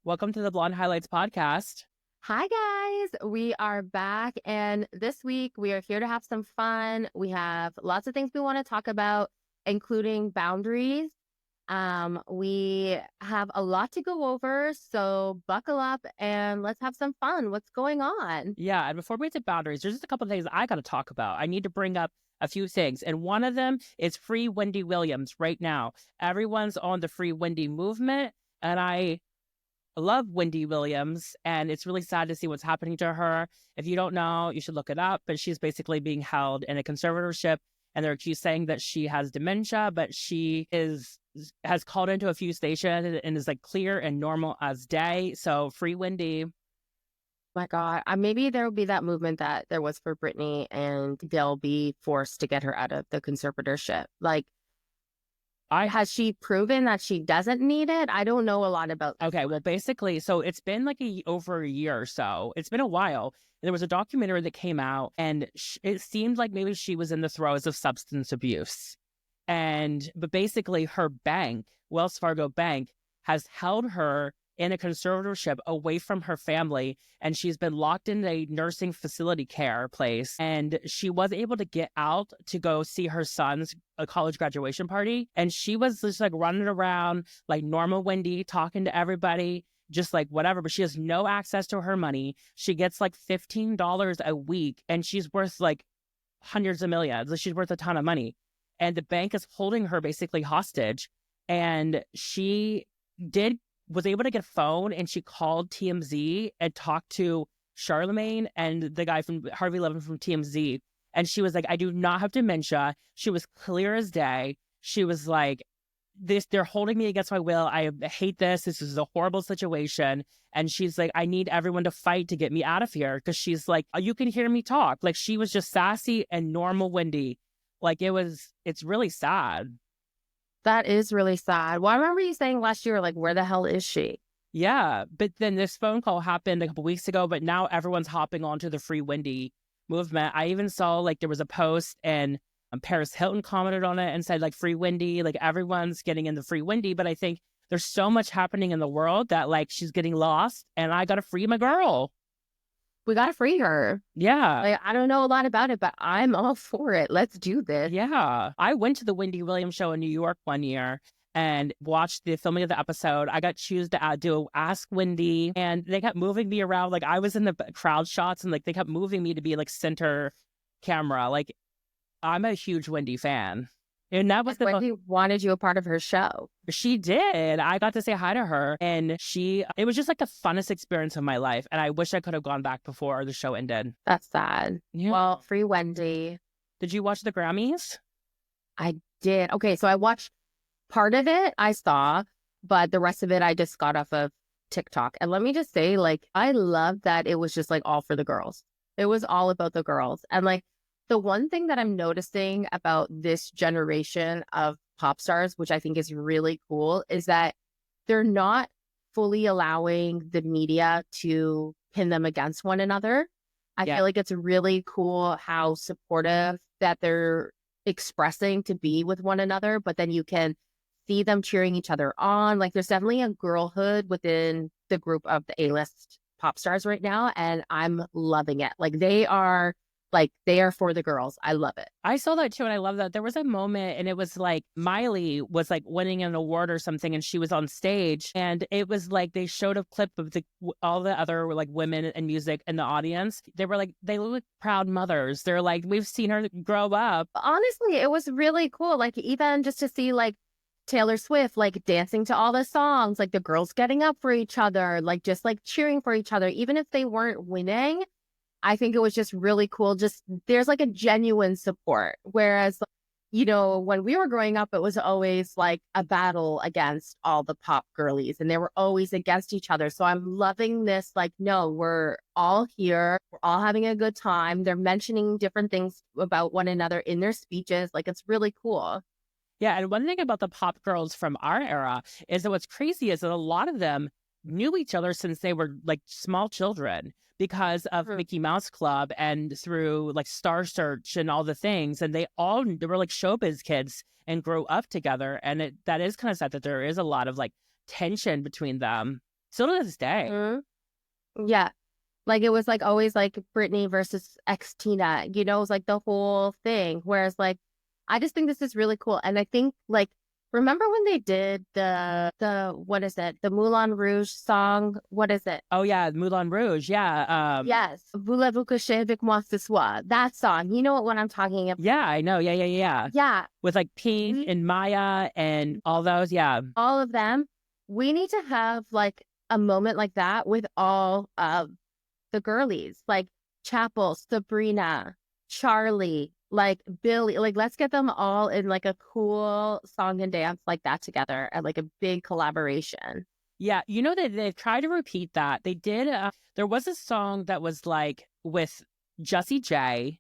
Welcome to the Blonde Highlights podcast. Hi, guys. We are back. And this week, we are here to have some fun. We have lots of things we want to talk about, including boundaries. We have a lot to go over. So buckle up and let's have some fun. What's going on? Yeah, and before we get to boundaries, there's just a couple of things I got to talk about. I need to bring up a few things, and one of them is free Wendy Williams right now. Everyone's on the free Wendy movement, and I love Wendy Williams, and it's really sad to see what's happening to her. If you don't know, you should look it up, but she's basically being held in a conservatorship, and they're accused saying that she has dementia, but she has called into a few stations and is like clear and normal as day. So free Wendy. My God, maybe there will be that movement that there was for Britney, and they'll be forced to get her out of the conservatorship. Has she proven that she doesn't need it? I don't know a lot about that. Okay, well, basically, so it's been like over a year or so. It's been a while. There was a documentary that came out, and it seemed like maybe she was in the throes of substance abuse. But basically, her bank, Wells Fargo Bank, has held her in a conservatorship away from her family, and she's been locked in a nursing facility care place, and she was able to get out to go see her son's college graduation party, and she was just like running around like normal Wendy, talking to everybody, just like whatever, but she has no access to her money. She gets like $15 a week, and she's worth like hundreds of millions. Like, she's worth a ton of money, and the bank is holding her basically hostage. And she was able to get a phone, and she called TMZ and talked to Charlemagne and the guy from Harvey Levin from TMZ. And she was like, I do not have dementia. She was clear as day. She was like, they're holding me against my will. I hate this. This is a horrible situation. And she's like, I need everyone to fight to get me out of here. Cause she's like, you can hear me talk. Like, she was just sassy and normal Wendy. Like, it's really sad. That is really sad. Well, I remember you saying last year, like, where the hell is she? Yeah, but then this phone call happened a couple weeks ago, but now everyone's hopping onto the free Wendy movement. I even saw like there was a post, and Paris Hilton commented on it and said like free Wendy, like everyone's getting in the free Wendy. But I think there's so much happening in the world that like she's getting lost, and I got to free my girl. We got to free her. Yeah. Like, I don't know a lot about it, but I'm all for it. Let's do this. Yeah. I went to the Wendy Williams show in New York one year and watched the filming of the episode. I got chosen to do Ask Wendy, and they kept moving me around. Like, I was in the crowd shots, and like they kept moving me to be like center camera. Like, I'm a huge Wendy fan. And that was Wendy wanted you a part of her show. She did. I got to say hi to her, and it was just like the funnest experience of my life. And I wish I could have gone back before the show ended. That's sad. Yeah. Well, free Wendy. Did you watch the Grammys? I did. Okay, so I watched part of it, I saw, but the rest of it I just got off of TikTok. And let me just say, like, I love that it was just like all for the girls. It was all about the girls. And like, the one thing that I'm noticing about this generation of pop stars, which I think is really cool, is that they're not fully allowing the media to pin them against one another. I feel like it's really cool how supportive that they're expressing to be with one another, but then you can see them cheering each other on. Like, there's definitely a girlhood within the group of the A-list pop stars right now, and I'm loving it. Like, they are for the girls. I love it. I saw that too, and I love that. There was a moment, and it was like Miley was like winning an award or something, and she was on stage, and it was like they showed a clip of all the other like women and music in the audience. They were like, they look like proud mothers. They're like, we've seen her grow up. Honestly, it was really cool. Like, even just to see like Taylor Swift like dancing to all the songs, like the girls getting up for each other, like just like cheering for each other, even if they weren't winning. I think it was just really cool. Just there's like a genuine support. Whereas, you know, when we were growing up, it was always like a battle against all the pop girlies, and they were always against each other. So I'm loving this. Like, no, we're all here. We're all having a good time. They're mentioning different things about one another in their speeches. Like, it's really cool. Yeah. And one thing about the pop girls from our era is that what's crazy is that a lot of them knew each other since they were like small children, because of Mickey Mouse Club and through like Star Search and all the things. And they were like showbiz kids and grew up together. And that is kind of sad that there is a lot of like tension between them. Still to this day. Mm-hmm. Yeah. Like, it was like always like Britney versus Tina, you know, it was like the whole thing. Whereas like, I just think this is really cool. And I think like, remember when they did what is it? The Moulin Rouge song? What is it? Oh yeah, Moulin Rouge. Yeah. Yes. Voulez-vous coucher avec moi ce soir? That song. You know what I'm talking about? Yeah, I know. Yeah. Yeah. With like Pink and Maya and all those. Yeah. All of them. We need to have like a moment like that with all of the girlies, like Chapel, Sabrina, Charlie, like Billy. Like, let's get them all in like a cool song and dance like that together and like a big collaboration. Yeah, you know that they've tried to repeat that. They did. There was a song that was like with Jessie J,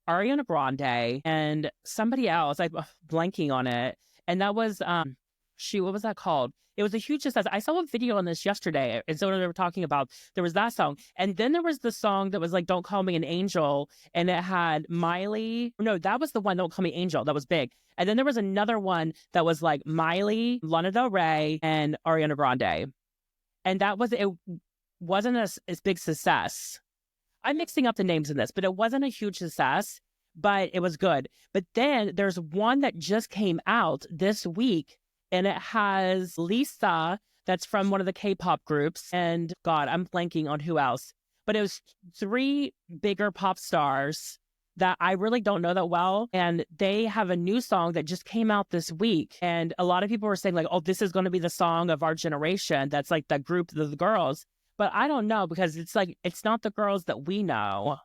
Ariana Grande, and somebody else. I'm blanking on it. And that was what was that called? It was a huge success. I saw a video on this yesterday, and so they were talking about there was that song, and then there was the song that was like "Don't Call Me an Angel," and it had Miley. No, that was the one "Don't Call Me Angel." That was big. And then there was another one that was like Miley, Lana Del Rey, and Ariana Grande, and it wasn't as big success. I'm mixing up the names in this, but it wasn't a huge success, but it was good. But then there's one that just came out this week. And it has Lisa, that's from one of the K-pop groups. And God, I'm blanking on who else. But it was 3 bigger pop stars that I really don't know that well. And they have a new song that just came out this week. And a lot of people were saying like, oh, this is going to be the song of our generation. That's like the group of the girls. But I don't know, because it's like, it's not the girls that we know.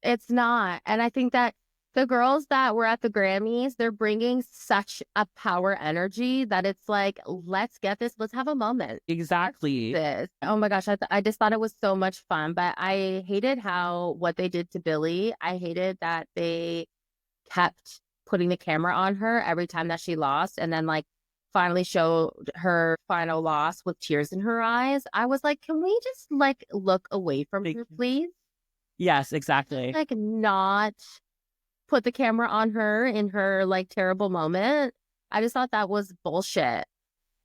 It's not. And I think that the girls that were at the Grammys, they're bringing such a power energy that it's like, let's get this. Let's have a moment. Exactly. This. Oh my gosh. I just thought it was so much fun, but I hated what they did to Billie. I hated that they kept putting the camera on her every time that she lost, and then like finally showed her final loss with tears in her eyes. I was like, can we just like look away from her, please? Yes, exactly. Like, not put the camera on her in her like terrible moment. I just thought that was bullshit.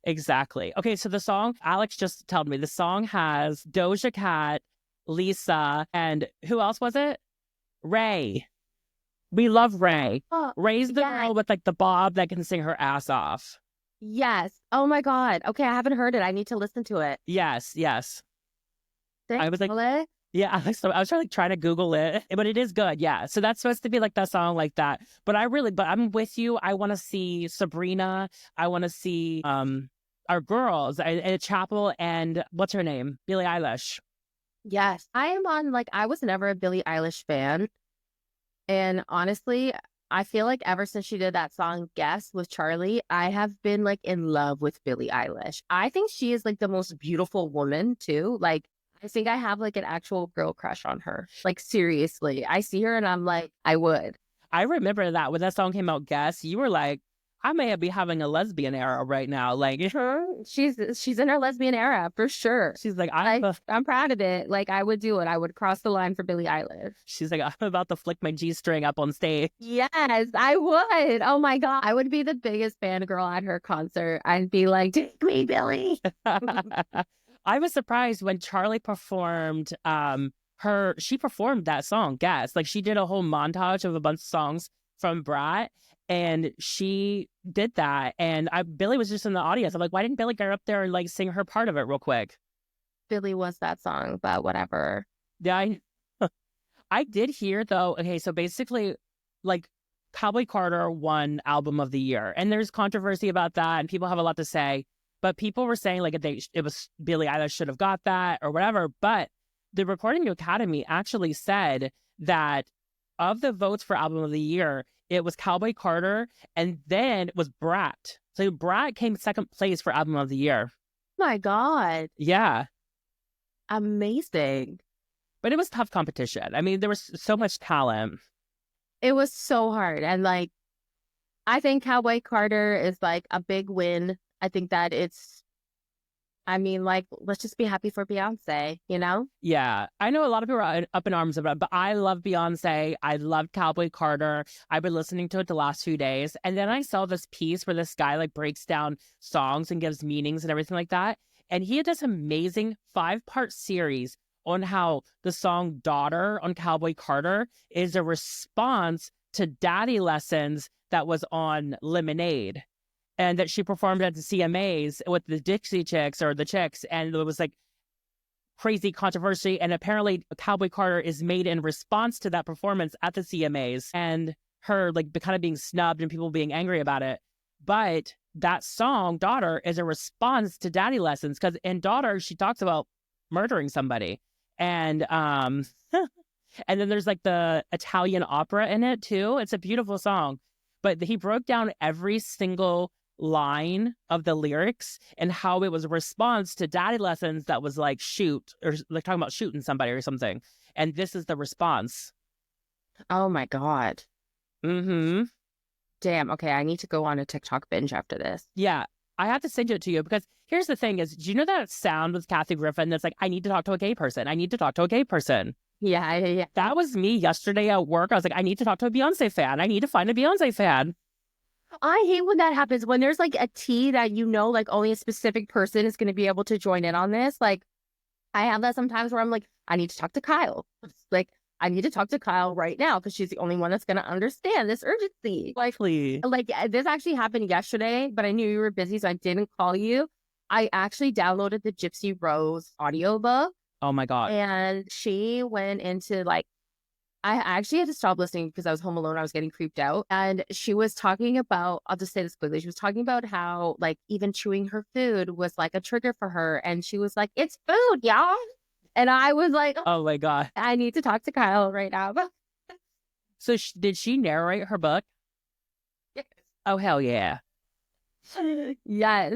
Exactly. Okay, so the song, Alex just told me, the song has Doja Cat, Lisa, and who else was it? Ray. We love Ray. Oh, Ray's the girl with like the bob that can sing her ass off. Yes. Oh my God. Okay, I haven't heard it. I need to listen to it. Yes. I was like, it? yeah, so I was trying to Google it, but it is good. Yeah. So that's supposed to be like that song like that. But I'm with you. I want to see Sabrina. I want to see our girls at Chapel and what's her name? Billie Eilish. Yes. I was never a Billie Eilish fan. And honestly, I feel like ever since she did that song Guess with Charlie, I have been like in love with Billie Eilish. I think she is like the most beautiful woman too. Like, I think I have like an actual girl crush on her. Like, seriously, I see her and I'm like, I would. I remember that when that song came out, Guess, you were like, I may be having a lesbian era right now. Like, she's in her lesbian era for sure. She's like, I'm proud of it. Like, I would do it. I would cross the line for Billie Eilish. She's like, I'm about to flick my G-string up on stage. Yes, I would. Oh my God. I would be the biggest fangirl at her concert. I'd be like, take me, Billie. I was surprised when Charlie performed she performed that song, Guess. Like, she did a whole montage of a bunch of songs from Brat, and she did that. And Billie was just in the audience. I'm like, why didn't Billie get up there and like sing her part of it real quick? Billie was that song, but whatever. Yeah, I did hear though. Okay, so basically, like, Cowboy Carter won Album of the Year, and there's controversy about that, and people have a lot to say. But people were saying like it was Billie Eilish should have got that or whatever. But the Recording Academy actually said that of the votes for Album of the Year, it was Cowboy Carter, and then it was Brat. So Brat came second place for Album of the Year. My God. Yeah. Amazing. But it was tough competition. I mean, there was so much talent. It was so hard. And like, I think Cowboy Carter is like a big win. I think that let's just be happy for Beyonce, you know? Yeah. I know a lot of people are up in arms about it, but I love Beyonce. I love Cowboy Carter. I've been listening to it the last few days. And then I saw this piece where this guy like breaks down songs and gives meanings and everything like that. And he had this amazing 5-part series on how the song Daughter on Cowboy Carter is a response to Daddy Lessons that was on Lemonade, and that she performed at the CMAs with the Dixie Chicks or the Chicks. And it was like crazy controversy. And apparently Cowboy Carter is made in response to that performance at the CMAs and her like kind of being snubbed and people being angry about it. But that song, Daughter, is a response to Daddy Lessons, because in Daughter, she talks about murdering somebody. And and then there's like the Italian opera in it too. It's a beautiful song. But he broke down every single line of the lyrics and how it was a response to Daddy Lessons that was like shoot, or like talking about shooting somebody or something. And this is the response. Oh my God. Mm-hmm. Damn. Okay, I need to go on a TikTok binge after this. Yeah. I have to send it to you, because here's the thing is, do you know that sound with Kathy Griffin that's like, I need to talk to a gay person. I need to talk to a gay person. Yeah. That was me yesterday at work. I was like, I need to talk to a Beyonce fan. I need to find a Beyonce fan. I hate when that happens, when there's like a tea that you know, like only a specific person is going to be able to join in on this. Like, I have that sometimes where I'm like, I need to talk to Kyle. Like, I need to talk to Kyle right now because she's the only one that's going to understand this urgency. Like, this actually happened yesterday, but I knew you were busy, so I didn't call you. I actually downloaded the Gypsy Rose audiobook. Oh my God. And she went into like, I actually had to stop listening because I was home alone. I was getting creeped out. And she was talking about, I'll just say this quickly. She was talking about how like even chewing her food was like a trigger for her. And she was like, it's food, y'all. And I was like, oh my God, I need to talk to Kyle right now. So did she narrate her book? Yes. Oh, hell yeah. Yes.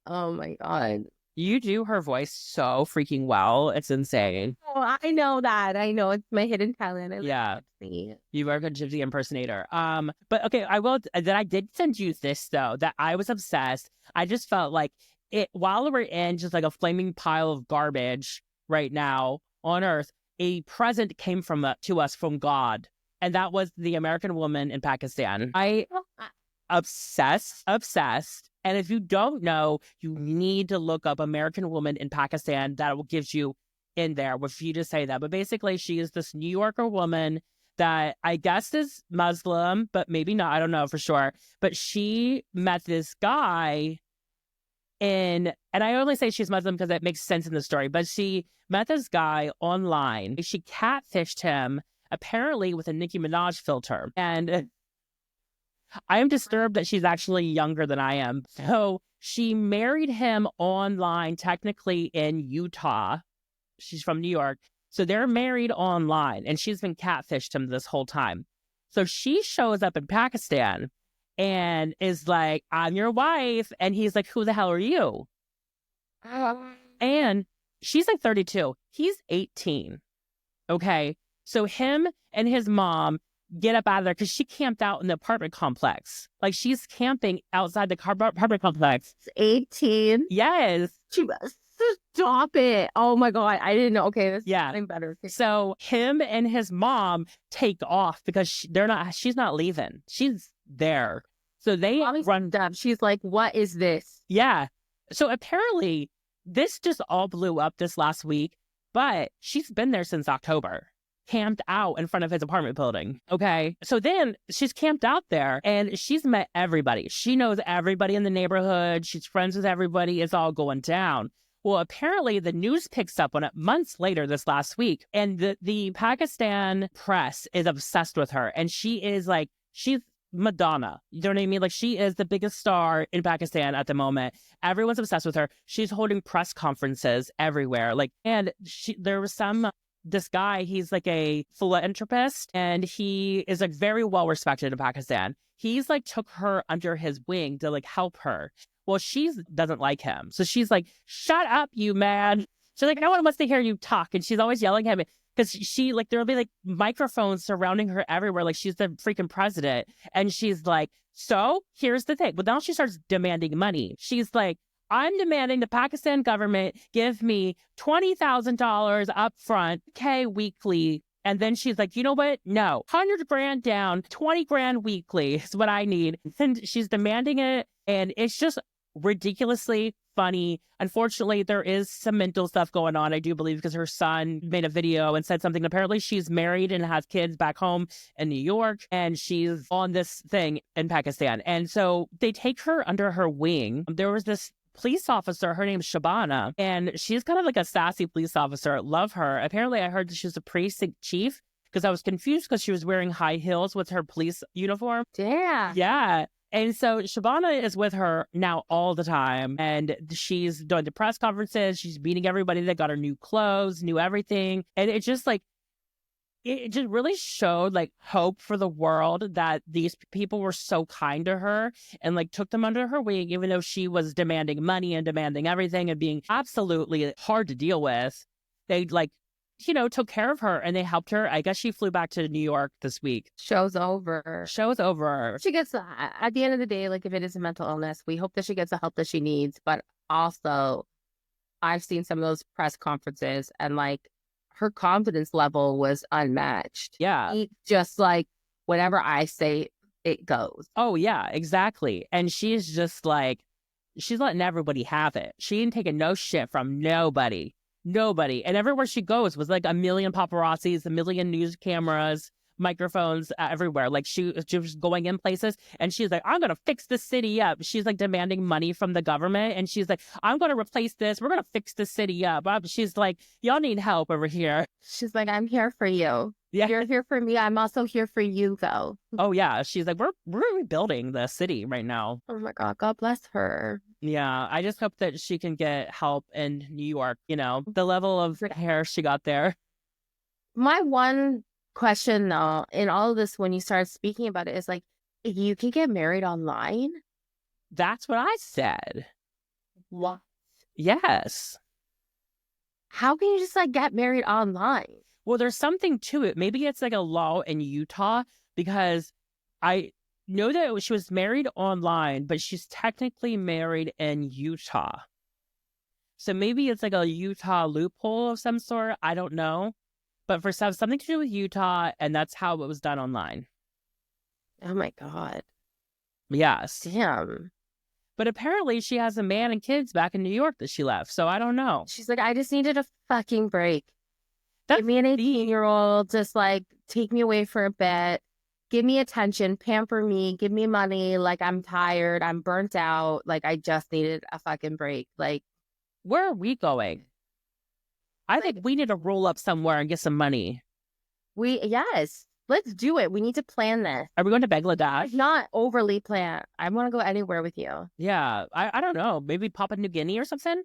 Oh my God. You do her voice so freaking well. It's insane. Oh, I know that. I know. It's my hidden talent. Yeah. You are a good Gypsy impersonator. But okay, I did send you this though, that I was obsessed. I just felt like while we're in just like a flaming pile of garbage right now on earth, a present came to us from God. And that was the American woman in Pakistan. Obsessed. And if you don't know, you need to look up American woman in Pakistan. That will give you in there with you to say that. But basically, she is this New Yorker woman that I guess is Muslim, but maybe not. I don't know for sure. But she met this guy and I only say she's Muslim because it makes sense in the story, but she met this guy online. She catfished him, apparently with a Nicki Minaj filter. And I am disturbed that she's actually younger than I am. So she married him online, technically in Utah. She's from New York. So they're married online, and she's been catfished him this whole time. So she shows up in Pakistan and is like, I'm your wife. And he's like, who the hell are you? And she's like 32. He's 18. Okay. So him and his mom get up out of there because she camped out in the apartment complex. Like she's camping outside the apartment complex. 18? Yes. Stop it. Oh my God. I didn't know. Okay. This is getting better. So him and his mom take off because she's not leaving. She's there. So they run up. She's like, what is this? Yeah. So apparently this just all blew up this last week, but she's been there since October, camped out in front of his apartment building. Okay. So then she's camped out there and she's met everybody. She knows everybody in the neighborhood. She's friends with everybody. It's all going down. Well, apparently the news picks up on it months later this last week. And the Pakistan press is obsessed with her. And she's Madonna. You know what I mean? Like she is the biggest star in Pakistan at the moment. Everyone's obsessed with her. She's holding press conferences everywhere. There was this guy, he's like a philanthropist and he is like very well respected in Pakistan. He's like took her under his wing to like help her. Well, she doesn't like him. So she's like, shut up, you man. She's like, no one wants to hear you talk. And she's always yelling at me because there'll be like microphones surrounding her everywhere. Like she's the freaking president. And she's like, so here's the thing. But now she starts demanding money. She's like, I'm demanding the Pakistan government give me $20,000 up front, okay, weekly. And then she's like, you know what? No, 100 grand down, 20 grand weekly is what I need. And she's demanding it. And it's just ridiculously funny. Unfortunately, there is some mental stuff going on, I do believe, because her son made a video and said something. Apparently, she's married and has kids back home in New York, and she's on this thing in Pakistan. And so they take her under her wing. There was this police officer, her name's Shabana, and she's kind of like a sassy police officer. Love her. Apparently, I heard that she was a precinct chief, because I was confused because she was wearing high heels with her police uniform. Damn. Yeah. And so Shabana is with her now all the time, and she's doing the press conferences. She's meeting everybody that got her new clothes, new everything. And it just really showed like hope for the world that these people were so kind to her and like took them under her wing, even though she was demanding money and demanding everything and being absolutely hard to deal with. They took care of her and they helped her. I guess she flew back to New York this week. Show's over. She gets, at the end of the day, like if it is a mental illness, we hope that she gets the help that she needs. But also, I've seen some of those press conferences and like her confidence level was unmatched. Yeah. Just like whatever I say, it goes. Oh, yeah, exactly. And she's just like, she's letting everybody have it. She ain't taking no shit from nobody. And everywhere she goes was like a million paparazzis, a million news cameras, microphones everywhere. Like she was going in places and she's like, I'm going to fix the city up. She's like demanding money from the government. And she's like, I'm going to replace this. We're going to fix the city up. She's like, y'all need help over here. She's like, I'm here for you. Yeah. You're here for me. I'm also here for you, though. Oh, yeah. She's like, we're rebuilding the city right now. Oh, my God. God bless her. Yeah. I just hope that she can get help in New York. The level of hair she got there. My one question, though, in all of this, when you start speaking about it, is like, you can get married online? That's what I said. What? Yes. How can you just like get married online? Well, there's something to it. Maybe it's like a law in Utah, because I know that she was married online, but she's technically married in Utah. So maybe it's like a Utah loophole of some sort. I don't know. But for something to do with Utah, and that's how it was done online. Oh, my God. Yes. Damn. But apparently she has a man and kids back in New York that she left. So I don't know. She's like, I just needed a fucking break. Give me an 18-year-old, just like take me away for a bit, give me attention, pamper me, give me money. Like I'm tired, I'm burnt out. Like I just needed a fucking break. Like, where are we going? I think we need to roll up somewhere and get some money. Yes, let's do it. We need to plan this. Are we going to Bangladesh? Not overly planned. I want to go anywhere with you. Yeah, I don't know. Maybe Papua New Guinea or something?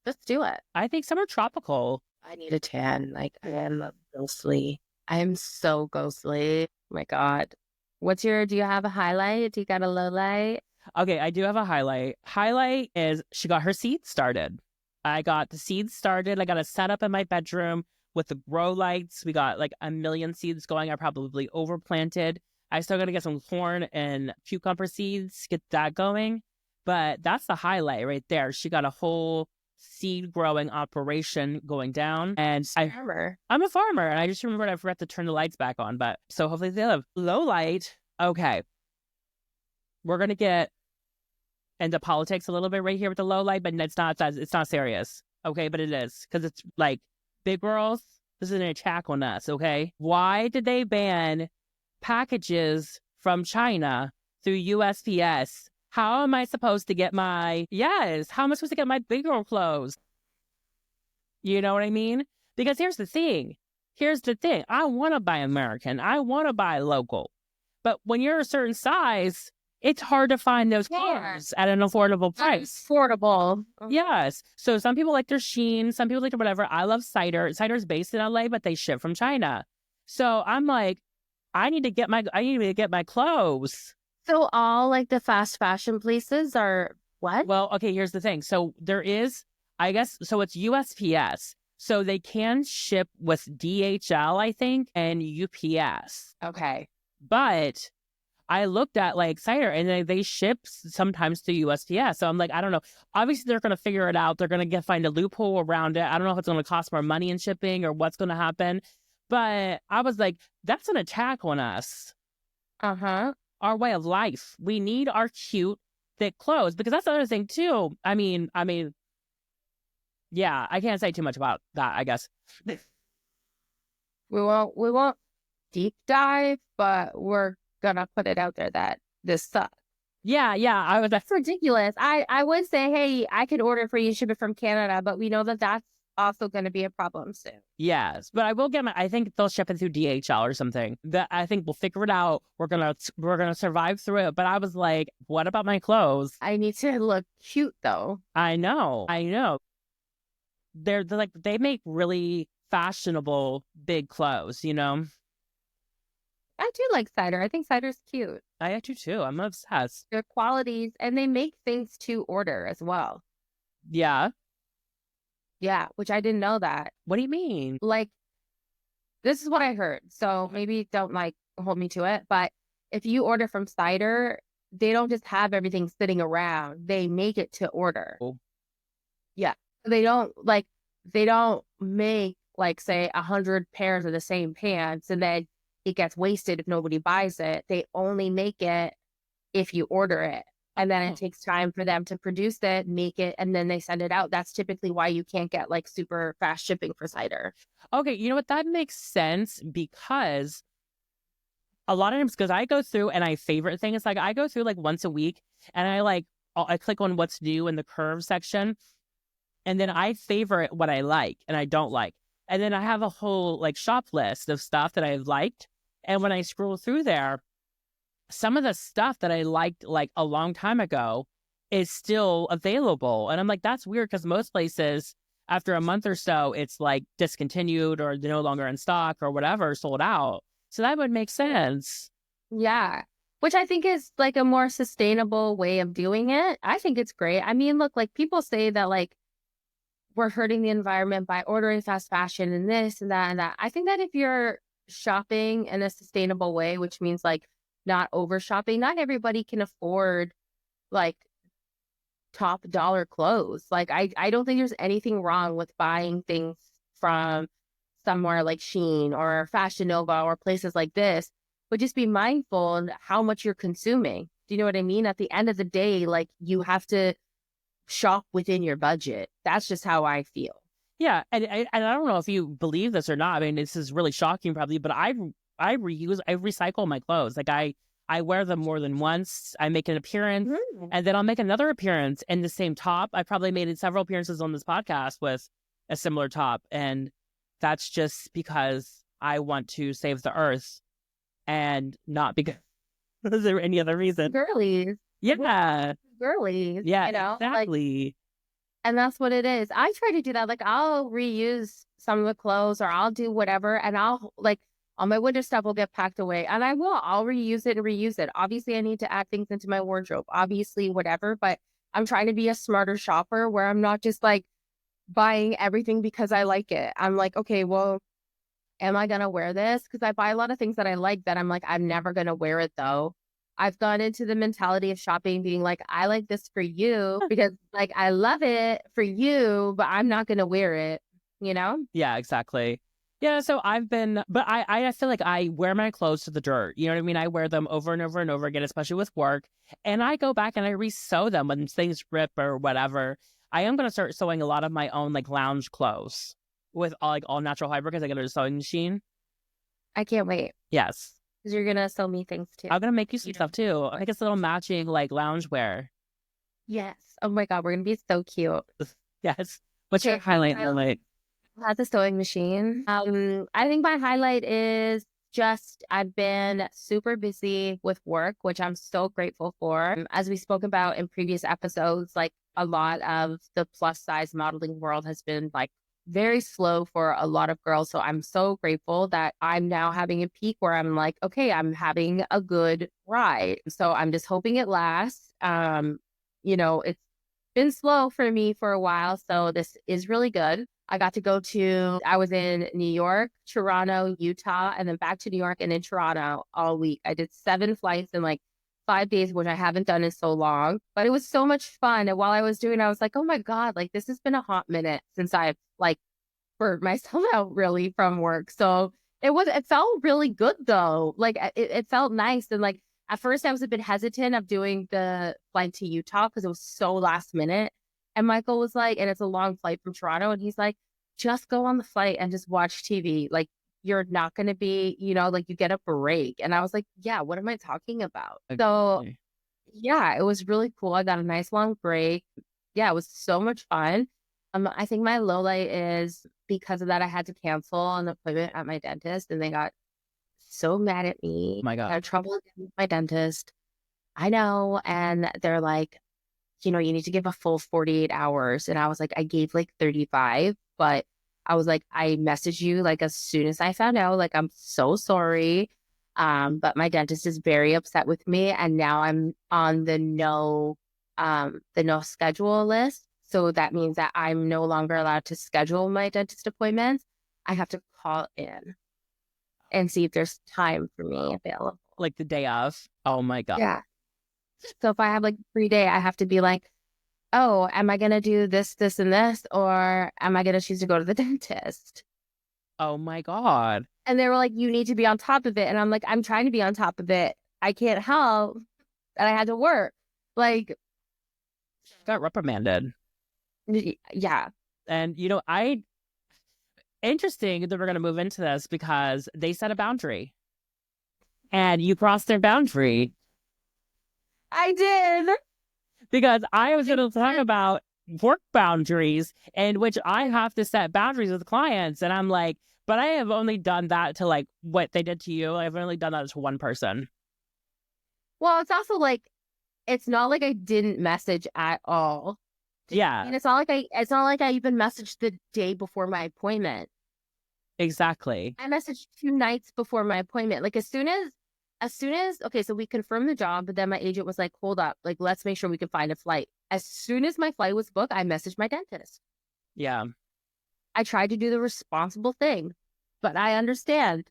Let's do it. I think somewhere tropical. I need a tan. Like, I am ghostly. I am so ghostly. Oh my God. Do you have a highlight? Do you got a low light? Okay, I do have a highlight. Highlight is she got her seeds started. I got the seeds started. I got a setup in my bedroom with the grow lights. We got like a million seeds going. I probably overplanted. I still got to get some corn and cucumber seeds, get that going. But that's the highlight right there. She got a whole seed growing operation going down. And I'm a farmer. And I just remembered I forgot to turn the lights back on. But so hopefully they'll have low light. Okay. We're going to get into politics a little bit right here with the low light, but it's not serious. Okay. But it is, because it's like, big girls, this is an attack on us. Okay. Why did they ban packages from China through USPS? How am I supposed to get how am I supposed to get my big girl clothes? You know what I mean? Because here's the thing. I want to buy American. I want to buy local. But when you're a certain size, it's hard to find those clothes at an affordable price. Affordable. Yes. So some people like their Shein. Some people like their whatever. I love cider. Cider's based in LA, but they ship from China. So I'm like, I need to get my clothes. So all like the fast fashion places are what? Well, okay, here's the thing. So there is, I guess, so it's USPS. So they can ship with DHL, I think, and UPS. Okay. But I looked at like cider and they ship sometimes to USPS. So I'm like, I don't know. Obviously, they're going to figure it out. They're going to find a loophole around it. I don't know if it's going to cost more money in shipping or what's going to happen. But I was like, that's an attack on us. Uh-huh. Our way of life. We need our cute, thick clothes, because that's the other thing too. I mean, yeah, I can't say too much about that, I guess. We won't deep dive, but we're gonna put it out there that this sucks. Yeah, That's ridiculous. I would say, hey, I could order for you, ship it from Canada, but we know that that's also going to be a problem soon. Yes, but I will get I think they'll ship it through DHL or something. That I think we'll figure it out. We're gonna survive through it. But I was like, what about my clothes? I need to look cute though. I know. They're like, they make really fashionable big clothes, you know? I do like cider. I think cider's cute. I do too. I'm obsessed. Their qualities, and they make things to order as well. Yeah. Yeah, which I didn't know that. What do you mean? Like, this is what I heard. So maybe don't like hold me to it. But if you order from cider, they don't just have everything sitting around. They make it to order. Oh. Yeah. They don't make like, say, 100 pairs of the same pants and then it gets wasted if nobody buys it. They only make it if you order it. And then it takes time for them to produce it, make it, and then they send it out. That's typically why you can't get like super fast shipping for cider. Okay, you know what? That makes sense, because a lot of times, because I go through and I favorite things, like I go through like once a week and I click on what's new in the curve section, and then I favorite what I like and I don't like. And then I have a whole like shop list of stuff that I've liked. And when I scroll through there, some of the stuff that I liked like a long time ago is still available. And I'm like, that's weird, because most places after a month or so, it's like discontinued or they're no longer in stock or whatever, sold out. So that would make sense. Yeah. Which I think is like a more sustainable way of doing it. I think it's great. I mean, look, like people say that like we're hurting the environment by ordering fast fashion and this and that and that. I think that if you're shopping in a sustainable way, which means like not over shopping, not everybody can afford like top dollar clothes. Like I don't think there's anything wrong with buying things from somewhere like Shein or Fashion Nova or places like this, but just be mindful of how much you're consuming. Do you know what I mean? At the end of the day, like you have to shop within your budget. That's just how I feel. Yeah, and I don't know if you believe this or not. I mean, this is really shocking probably, but I recycle my clothes. Like I wear them more than once. I make an appearance, and then I'll make another appearance in the same top. I probably made several appearances on this podcast with a similar top, and that's just because I want to save the earth, and not because is there any other reason. Girlies. Yeah. Girlies. Yeah, you know? exactly. Like, and that's what it is. I try to do that. Like I'll reuse some of the clothes or I'll do whatever, and I'll like all my winter stuff will get packed away, and I'll reuse it and reuse it. Obviously I need to add things into my wardrobe, obviously, whatever, but I'm trying to be a smarter shopper where I'm not just like buying everything because I like it. I'm like, okay, well, am I going to wear this? Because I buy a lot of things that I like that I'm like, I'm never going to wear it though. I've gone into the mentality of shopping being like, I like this for you because like I love it for you, but I'm not going to wear it, you know? Yeah, exactly. Yeah, so but I feel like I wear my clothes to the dirt. You know what I mean? I wear them over and over and over again, especially with work. And I go back and I re-sew them when things rip or whatever. I am going to start sewing a lot of my own like lounge clothes with all natural fiber because I get a sewing machine. I can't wait. Yes. Because you're going to sell me things too. I'm going to make you some stuff too. I guess a little matching like lounge wear. Yes. Oh my God, we're going to be so cute. Yes. What's your highlight? At the sewing machine. I think my highlight is just I've been super busy with work, which I'm so grateful for. As we spoke about in previous episodes, like a lot of the plus size modeling world has been like very slow for a lot of girls. So I'm so grateful that I'm now having a peak where I'm like, okay, I'm having a good ride. So I'm just hoping it lasts. You know, it's been slow for me for a while. So this is really good. I was in New York, Toronto, Utah, and then back to New York and in Toronto all week. I did 7 flights in like 5 days, which I haven't done in so long, but it was so much fun. And while I was doing it, I was like, oh my God, like this has been a hot minute since I've like burnt myself out really from work. So it felt really good though. Like it felt nice. And like, At first, I was a bit hesitant of doing the flight to Utah because it was so last minute. And Michael was like, and it's a long flight from Toronto. And he's like, just go on the flight and just watch TV. Like, you're not going to be, like you get a break. And I was like, yeah, what am I talking about? So, yeah, it was really cool. I got a nice long break. Yeah, it was so much fun. I think my low light is because of that, I had to cancel an appointment at my dentist and they got so mad at me. Oh my God. I had trouble with my dentist. I know. And they're like, you need to give a full 48 hours. And I was like, I gave like 35, but I was like, I messaged you like as soon as I found out, like, I'm so sorry. But my dentist is very upset with me. And now I'm on the no schedule list. So that means that I'm no longer allowed to schedule my dentist appointments. I have to call in and see if there's time for me available. Like the day of? Oh my God. Yeah. So if I have like a free day, I have to be like, oh, am I going to do this, this, and this? Or am I going to choose to go to the dentist? Oh my God. And they were like, you need to be on top of it. And I'm like, I'm trying to be on top of it. I can't help that I had to work. Like, got reprimanded. Yeah. And, interesting that we're going to move into this because they set a boundary and you crossed their boundary. I did. Because I was going to talk about work boundaries in which I have to set boundaries with clients. And I'm like, but I have only done that to like what they did to you. I've only done that to one person. Well, it's also like, it's not like I didn't message at all. Yeah. And it's not like I even messaged the day before my appointment. Exactly. I messaged 2 nights before my appointment. Like as soon as, okay, so we confirmed the job, but then my agent was like, hold up, like, let's make sure we can find a flight. As soon as my flight was booked, I messaged my dentist. Yeah. I tried to do the responsible thing, but I understand.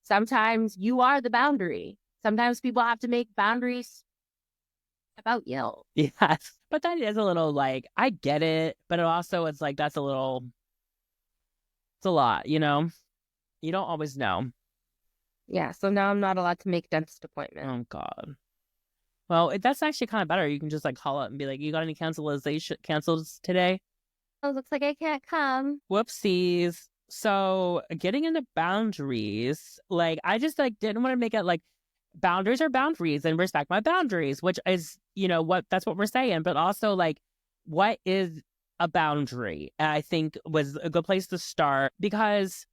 Sometimes you are the boundary. Sometimes people have to make boundaries about you. Yes. But that is a little like, I get it, but it also it's like, it's a lot, You don't always know. Yeah, so now I'm not allowed to make dentist appointments. Oh, God. Well, that's actually kind of better. You can just like call up and be like, you got any cancels today? Oh, looks like I can't come. Whoopsies. So getting into boundaries, like I just like didn't want to make it like boundaries are boundaries and respect my boundaries, which is, that's what we're saying. But also like, what is a boundary? And I think was a good place to start because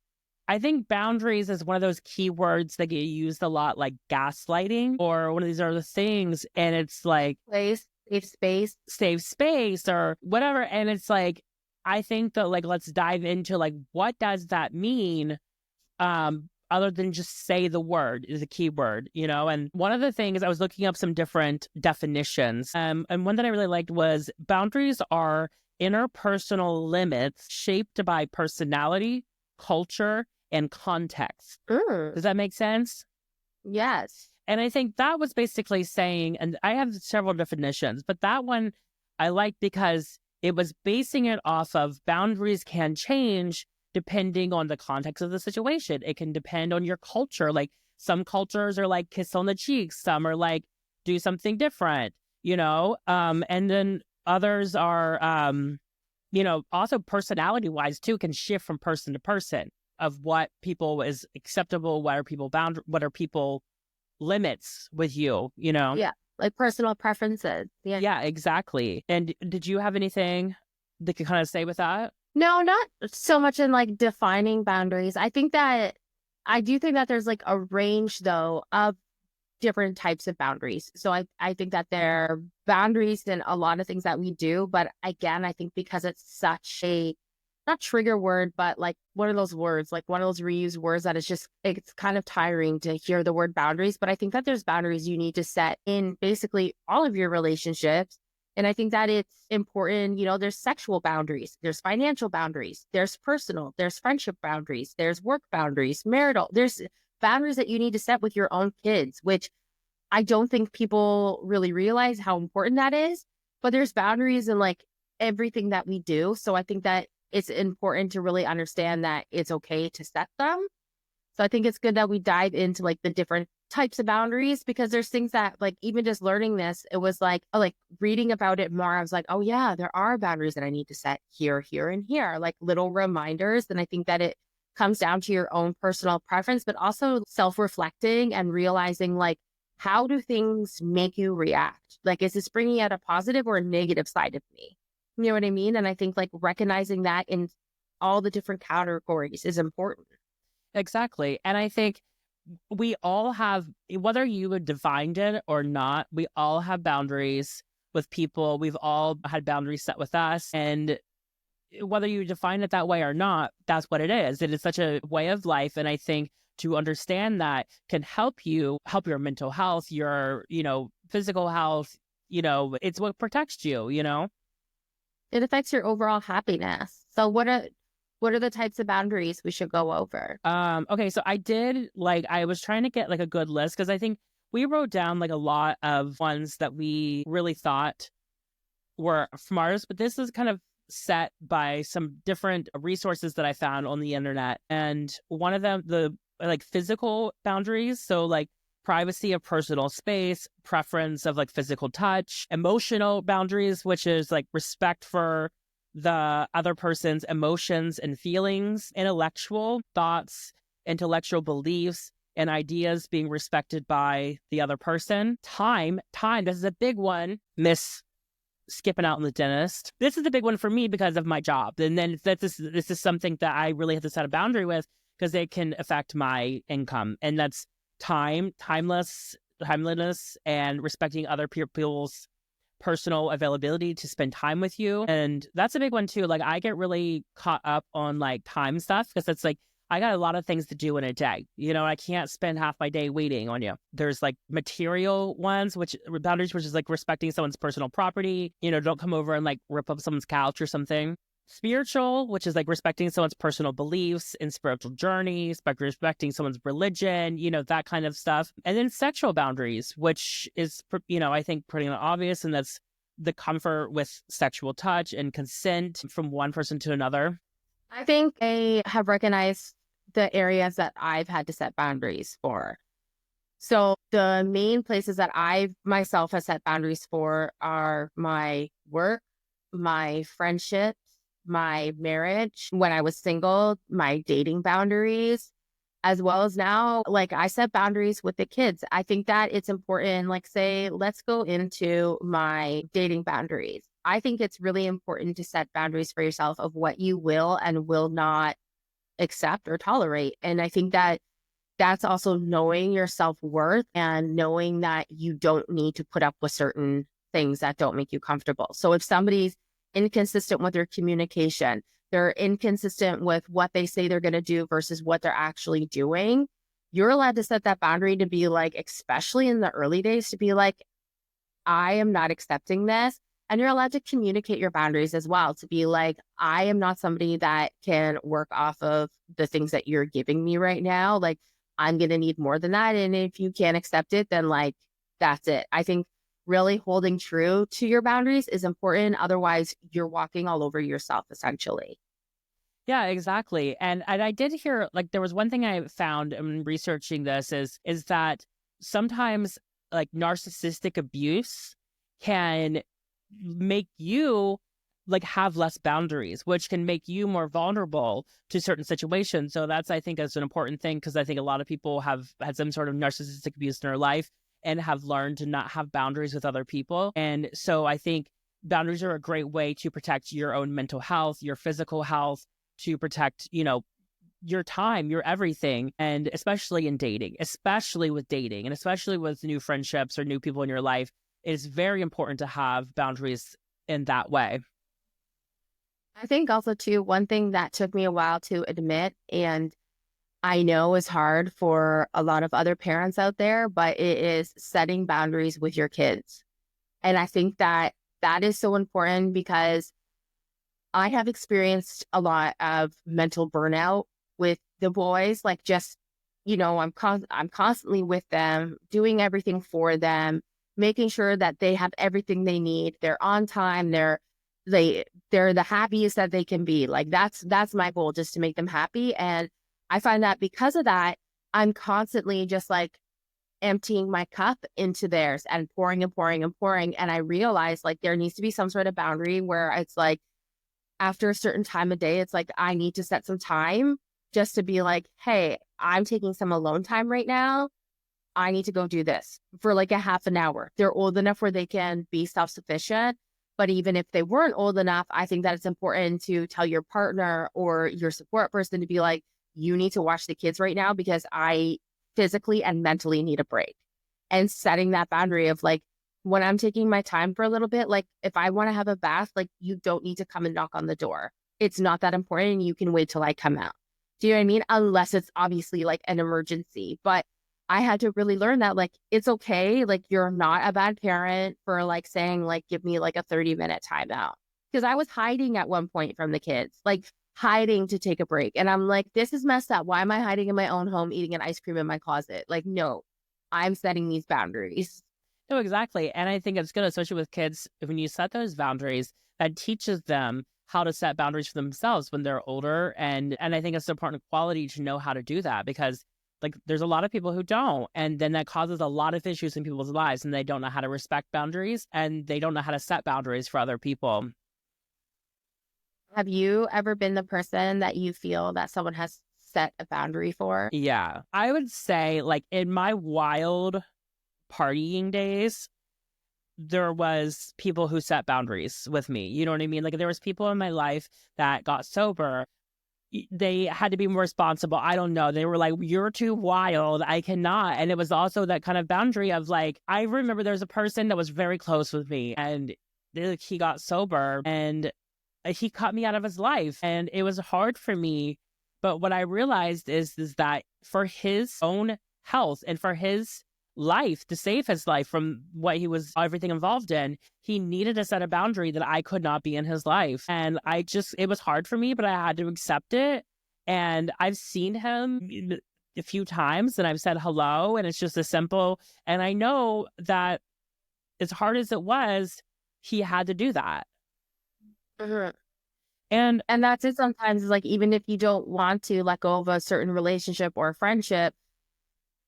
I think boundaries is one of those keywords that get used a lot, like gaslighting or one of these other things. And it's like safe space or whatever. And it's like, I think that like, let's dive into like, what does that mean? Other than just say the word is a key word, And one of the things I was looking up some different definitions. And one that I really liked was boundaries are interpersonal limits shaped by personality, culture, and context. Does that make sense? Yes. And I think that was basically saying, and I have several definitions, but that one I like because it was basing it off of boundaries can change depending on the context of the situation. It can depend on your culture. Like some cultures are like kiss on the cheeks. Some are like do something different, and then others are, also personality wise too, can shift from person to person of what people is acceptable. What are people limits with you, Yeah. Like personal preferences. Yeah, exactly. And did you have anything that could kind of say with that? No, not so much in like defining boundaries. I do think that there's like a range though of different types of boundaries. So I think that there are boundaries in a lot of things that we do. But again, I think because it's such a, not trigger word, but like one of those words, like one of those reused words that it's kind of tiring to hear the word boundaries. But I think that there's boundaries you need to set in basically all of your relationships. And I think that it's important, there's sexual boundaries, there's financial boundaries, there's personal, there's friendship boundaries, there's work boundaries, marital, there's boundaries that you need to set with your own kids, which I don't think people really realize how important that is. But there's boundaries in like everything that we do. So I think that it's important to really understand that it's okay to set them. So I think it's good that we dive into like the different types of boundaries, because there's things that like, even just learning this, it was like, oh, like reading about it more, I was like, oh yeah, there are boundaries that I need to set here, here, and here, like little reminders. And I think that it comes down to your own personal preference, but also self-reflecting and realizing like, how do things make you react? Like, is this bringing out a positive or a negative side of me? You know what I mean? And I think like recognizing that in all the different categories is important. Exactly. And I think we all have, whether you had defined it or not, we all have boundaries with people. We've all had boundaries set with us. And whether you define it that way or not, that's what it is. It is such a way of life. And I think to understand that can help you help your mental health, your, physical health, it's what protects you. It affects your overall happiness. So what are the types of boundaries we should go over? Okay, so I was trying to get like a good list, because I think we wrote down like a lot of ones that we really thought were smartest, but this is kind of set by some different resources that I found on the internet. And one of them, the like physical boundaries. So like privacy of personal space, preference of like physical touch, emotional boundaries, which is like respect for the other person's emotions and feelings, intellectual thoughts, intellectual beliefs, and ideas being respected by the other person. Time, this is a big one. Miss skipping out on the dentist. This is a big one for me because of my job. And then this is something that I really have to set a boundary with, because it can affect my income. And that's timeliness, and respecting other people's personal availability to spend time with you. And that's a big one too. Like I get really caught up on like time stuff, because it's like I got a lot of things to do in a day. I can't spend half my day waiting on you. There's like material ones, boundaries, which is like respecting someone's personal property. Don't come over and like rip up someone's couch or something. Spiritual, which is like respecting someone's personal beliefs and spiritual journeys, by respecting someone's religion, that kind of stuff. And then sexual boundaries, which is, I think pretty obvious. And that's the comfort with sexual touch and consent from one person to another. I think I have recognized the areas that I've had to set boundaries for. So the main places that I myself have set boundaries for are my work, my friendships, my marriage, when I was single, my dating boundaries, as well as now, like I set boundaries with the kids. I think that it's important, like say, let's go into my dating boundaries. I think it's really important to set boundaries for yourself of what you will and will not accept or tolerate. And I think that that's also knowing your self-worth and knowing that you don't need to put up with certain things that don't make you comfortable. So if somebody's inconsistent with their communication, they're inconsistent with what they say they're going to do versus what they're actually doing, you're allowed to set that boundary to be like, especially in the early days, to be like, I am not accepting this. And you're allowed to communicate your boundaries as well, to be like, I am not somebody that can work off of the things that you're giving me right now. Like, I'm going to need more than that. And if you can't accept it, then like, that's it. I think really holding true to your boundaries is important. Otherwise, you're walking all over yourself, essentially. Yeah, exactly. And I did hear, like, there was one thing I found in researching this is that sometimes like narcissistic abuse can make you like have less boundaries, which can make you more vulnerable to certain situations. So that's, I think, is an important thing, because I think a lot of people have had some sort of narcissistic abuse in their life and have learned to not have boundaries with other people. And so I think boundaries are a great way to protect your own mental health, your physical health, to protect, your time, your everything. And especially in dating, especially with dating, and especially with new friendships or new people in your life, it is very important to have boundaries in that way. I think also too, one thing that took me a while to admit, and I know is hard for a lot of other parents out there, but it is setting boundaries with your kids. And I think that that is so important, because I have experienced a lot of mental burnout with the boys. Like, just, I'm constantly with them, doing everything for them, making sure that they have everything they need. They're on time. They're the happiest that they can be. Like, that's my goal, just to make them happy. And I find that because of that, I'm constantly just like emptying my cup into theirs and pouring and pouring and pouring. And I realized like there needs to be some sort of boundary where it's like after a certain time of day, it's like I need to set some time just to be like, hey, I'm taking some alone time right now. I need to go do this for like a half an hour. They're old enough where they can be self-sufficient. But even if they weren't old enough, I think that it's important to tell your partner or your support person to be like, you need to watch the kids right now because I physically and mentally need a break. And setting that boundary of like, when I'm taking my time for a little bit, like if I want to have a bath, like you don't need to come and knock on the door. It's not that important. You can wait till I come out. Do you know what I mean? Unless it's obviously like an emergency. But I had to really learn that like, it's okay. Like you're not a bad parent for like saying like, give me like a 30-minute timeout. Because I was hiding at one point from the kids, like hiding to take a break. And I'm like, this is messed up. Why am I hiding in my own home, eating an ice cream in my closet? Like, no, I'm setting these boundaries. No, exactly. And I think it's good, especially with kids, when you set those boundaries, that teaches them how to set boundaries for themselves when they're older. And I think it's an important quality to know how to do that because like there's a lot of people who don't. And then that causes a lot of issues in people's lives and they don't know how to respect boundaries and they don't know how to set boundaries for other people. Have you ever been the person that you feel that someone has set a boundary for? Yeah, I would say like in my wild partying days, there was people who set boundaries with me. You know what I mean? Like there was people in my life that got sober. They had to be more responsible. I don't know. They were like, you're too wild. I cannot. And it was also that kind of boundary of like, I remember there was a person that was very close with me and he got sober and he cut me out of his life. And it was hard for me. But what I realized is that for his own health and for his life, to save his life from what he was, everything involved in, he needed to set a boundary that I could not be in his life. And it was hard for me, but I had to accept it. And I've seen him a few times and I've said hello and it's just as simple. And I know that as hard as it was, he had to do that. Mm-hmm. And that's it sometimes. Like, even if you don't want to let go of a certain relationship or a friendship,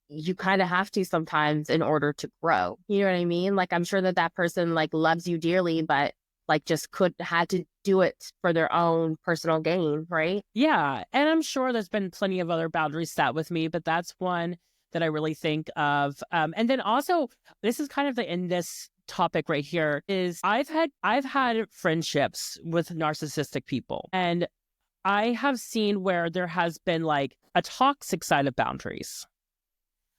you kind of have to sometimes in order to grow. You know what I mean? Like, I'm sure that person like loves you dearly, but like just had to do it for their own personal gain, right? Yeah. And I'm sure there's been plenty of other boundaries set with me, but that's one that I really think of. And then also, this is kind of in this topic right here is I've had friendships with narcissistic people, and I have seen where there has been like a toxic side of boundaries.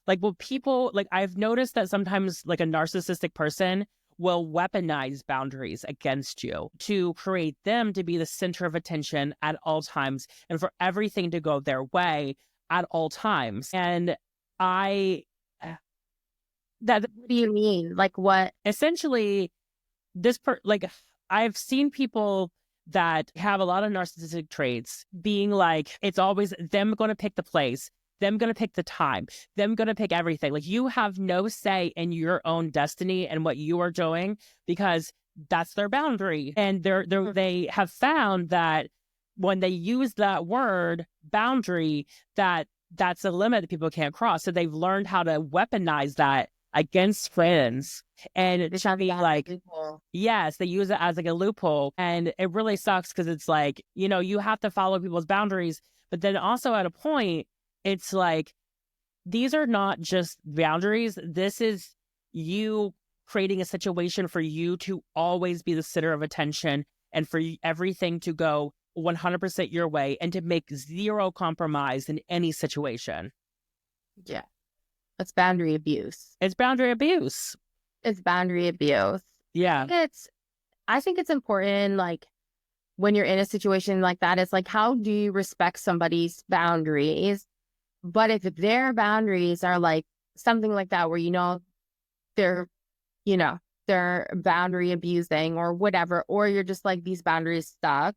Like, well, people, like I've noticed that sometimes like a narcissistic person will weaponize boundaries against you to create them to be the center of attention at all times and for everything to go their way at all times. And what do you mean? Like what? Essentially, like I've seen people that have a lot of narcissistic traits being like, it's always them going to pick the place, them going to pick the time, them going to pick everything. Like you have no say in your own destiny and what you are doing because that's their boundary. And they have found that when they use that word boundary, that's a limit that people can't cross. So they've learned how to weaponize that against friends and to be like, yes, they use it as like a loophole. And it really sucks because it's like, you know, you have to follow people's boundaries. But then also at a point, it's like, these are not just boundaries. This is you creating a situation for you to always be the center of attention and for everything to go 100% your way and to make zero compromise in any situation. Yeah. It's boundary abuse. It's boundary abuse. It's boundary abuse. Yeah. I think it's important, like, when you're in a situation like that, it's like, how do you respect somebody's boundaries? But if their boundaries are like something like that, where, they're boundary abusing or whatever, or you're just like, these boundaries stuck,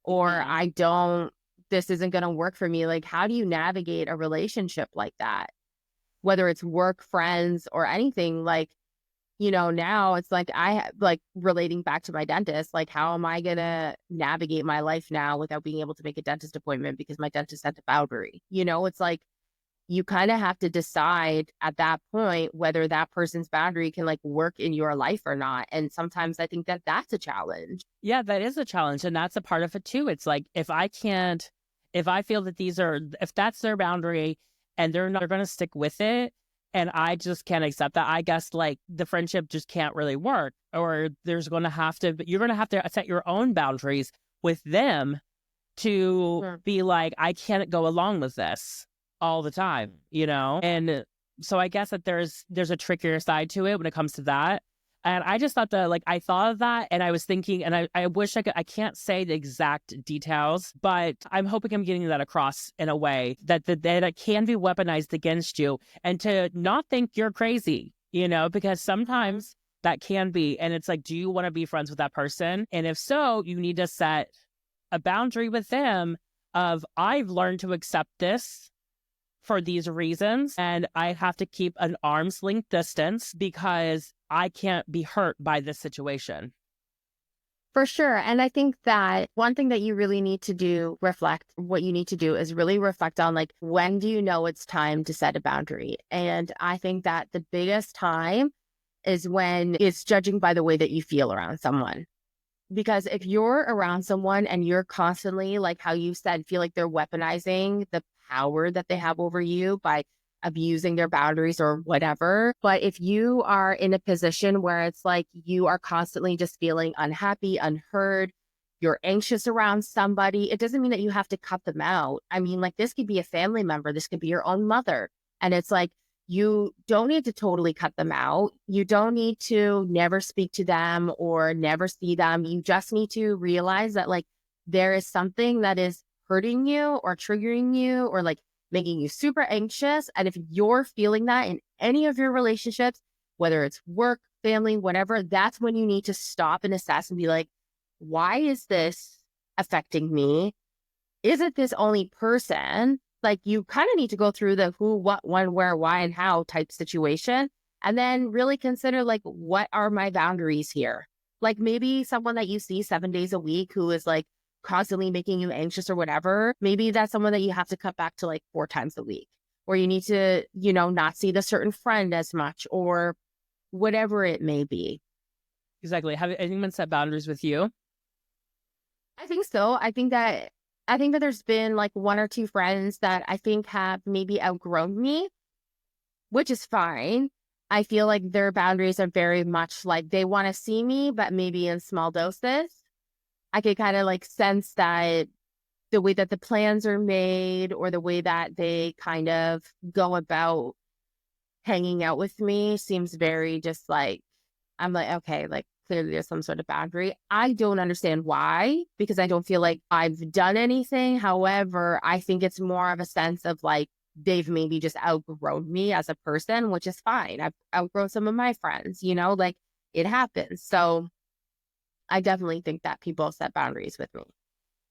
or this isn't going to work for me. Like, how do you navigate a relationship like that? Whether it's work, friends, or anything, like, now it's like relating back to my dentist, like, how am I going to navigate my life now without being able to make a dentist appointment because my dentist set a boundary? It's like, you kind of have to decide at that point whether that person's boundary can like work in your life or not. And sometimes I think that that's a challenge. Yeah, that is a challenge. And that's a part of it too. It's like, if I feel that if that's their boundary and they're going to stick with it, and I just can't accept that, I guess like the friendship just can't really work, or you're going to have to set your own boundaries with them to be like, I can't go along with this all the time, And so I guess that there's a trickier side to it when it comes to that. And I just thought I thought of that, and I was thinking, and I wish I can't say the exact details, but I'm hoping I'm getting that across in a way that it can be weaponized against you, and to not think you're crazy, because sometimes that can be. And it's like, do you want to be friends with that person? And if so, you need to set a boundary with them of, I've learned to accept this for these reasons, and I have to keep an arm's length distance because I can't be hurt by this situation. For sure. And I think that one thing that you really need to do, what you need to do is really reflect on, like, when do you know it's time to set a boundary? And I think that the biggest time is when it's judging by the way that you feel around someone. Because if you're around someone and you're constantly, like how you said, feel like they're weaponizing the power that they have over you by abusing their boundaries or whatever. But if you are in a position where it's like you are constantly just feeling unhappy, unheard, you're anxious around somebody, it doesn't mean that you have to cut them out. I mean, like, this could be a family member, this could be your own mother. And it's like, you don't need to totally cut them out. You don't need to never speak to them or never see them. You just need to realize that, like, there is something that is hurting you or triggering you or like making you super anxious. And if you're feeling that in any of your relationships, whether it's work, family, whatever, that's when you need to stop and assess and be like, why is this affecting me? Isn't this only person? Like, you kind of need to go through the who, what, when, where, why, and how type situation. And then really consider, like, what are my boundaries here? Like, maybe someone that you see 7 days a week who is like constantly making you anxious or whatever, maybe that's someone that you have to cut back to like 4 times a week, or you need to, not see the certain friend as much, or whatever it may be. Exactly. Have anyone set boundaries with you? I think so. I think that there's been like 1 or 2 friends that I think have maybe outgrown me, which is fine. I feel like their boundaries are very much like they want to see me, but maybe in small doses. I could kind of like sense that the way that the plans are made or the way that they kind of go about hanging out with me seems very just like, I'm like, okay, like, clearly there's some sort of boundary. I don't understand why, because I don't feel like I've done anything. However, I think it's more of a sense of like, they've maybe just outgrown me as a person, which is fine. I've outgrown some of my friends, like, it happens. So I definitely think that people set boundaries with me.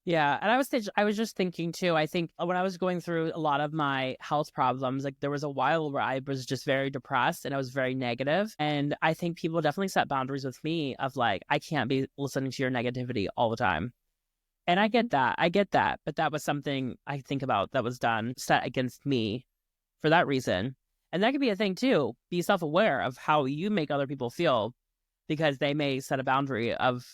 Yeah. And I was just thinking too, I think when I was going through a lot of my health problems, like, there was a while where I was just very depressed and I was very negative. And I think people definitely set boundaries with me of like, I can't be listening to your negativity all the time. And I get that. But that was something I think about that was done, set against me for that reason. And that could be a thing too. Be self-aware of how you make other people feel, because they may set a boundary of,